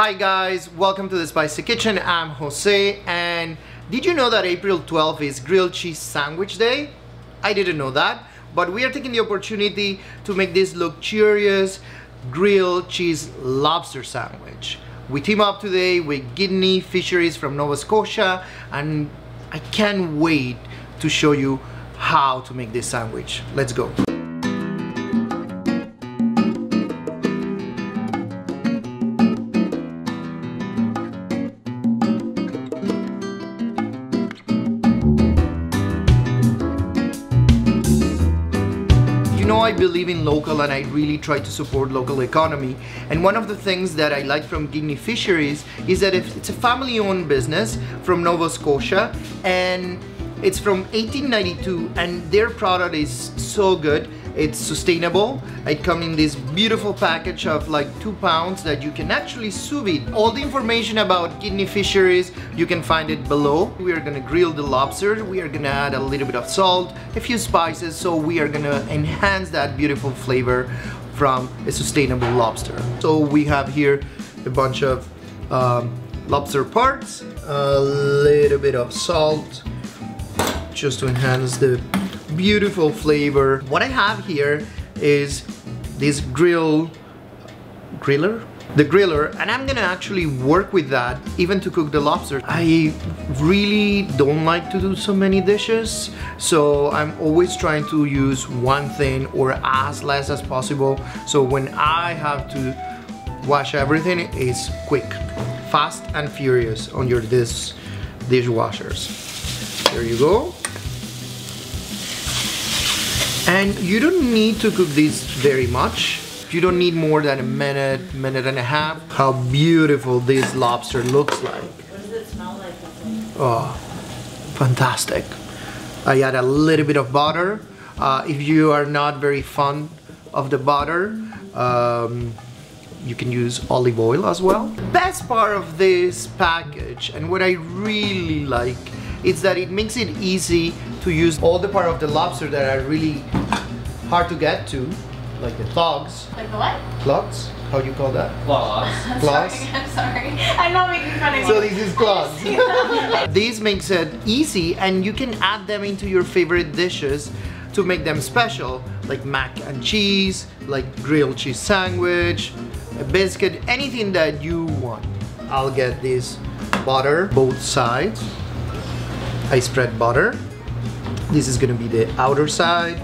Hi guys, welcome to the Spicy Kitchen. I'm Jose, and did you know that April 12th is Grilled Cheese Sandwich Day? I didn't know that, but we are taking the opportunity to make this luxurious grilled cheese lobster sandwich. We team up today with Gidney Fisheries from Nova Scotia, and I can't wait to show you how to make this sandwich. Let's go. I believe in local, and I really try to support local economy, and one of the things that I like from Gidney Fisheries is that it's a family-owned business from Nova Scotia, and it's from 1892, and their product is so good. It's sustainable. It comes in this beautiful package of like 2 pounds that you can actually sous vide. All the information about Gidney Fisheries, you can find it below. We are gonna grill the lobster. We are gonna add a little bit of salt, a few spices, so we are gonna enhance that beautiful flavor from a sustainable lobster. So we have here a bunch of lobster parts, a little bit of salt, just to enhance the beautiful flavor. What I have here is this griller, and I'm gonna actually work with that even to cook the lobster. I really don't like to do so many dishes, so I'm always trying to use one thing or as less as possible, so when I have to wash everything, it's quick, fast and furious on your dishwashers. There you go. And you don't need to cook this very much. You don't need more than a minute, minute and a half. How beautiful this lobster looks like. What does it smell like? Oh, fantastic. I add a little bit of butter. If you are not very fond of the butter, you can use olive oil as well. Best part of this package, and what I really like, is that it makes it easy to use all the part of the lobster that are really hard to get to, like the claws. Like the what? Claws? How do you call that? Claws. Claws? I'm sorry. I'm not making fun of you. So this is claws. This makes it easy, and you can add them into your favorite dishes to make them special, like mac and cheese, like grilled cheese sandwich, a biscuit, anything that you want. I'll get this butter, both sides. I spread butter. This is gonna be the outer side.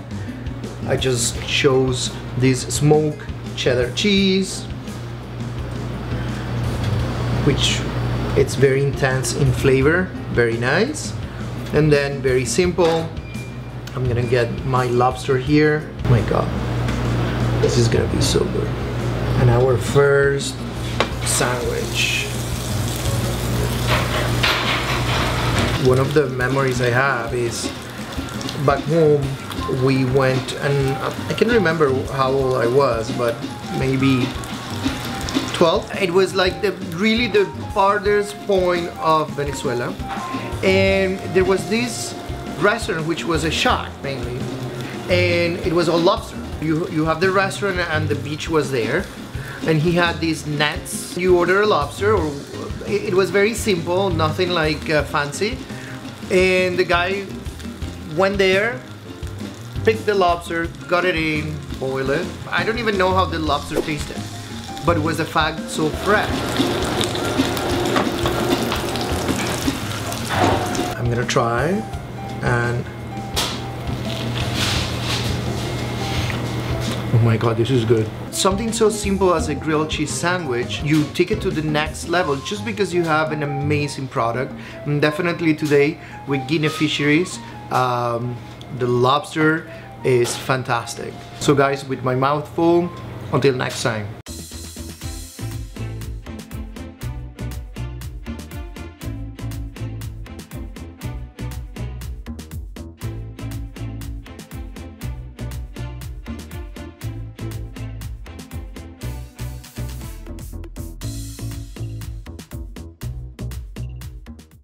I just chose this smoked cheddar cheese, which it's very intense in flavor, very nice. And then very simple, I'm gonna get my lobster here. Oh my God, this is gonna be so good. And our first sandwich. One of the memories I have is back home we went, and I can't remember how old I was, but maybe 12. It was like really the farthest point of Venezuela, and there was this restaurant which was a shack mainly, and it was all lobster. You have the restaurant and the beach was there, and he had these nets. You order a lobster, or it was very simple, nothing like fancy. And the guy went there, picked the lobster, got it in, boiled it. I don't even know how the lobster tasted, but it was a fact so fresh. I'm gonna try, and oh my God, this is good. Something so simple as a grilled cheese sandwich, you take it to the next level just because you have an amazing product. And definitely today with Gidney Fisheries, the lobster is fantastic. So guys, with my mouth full, until next time.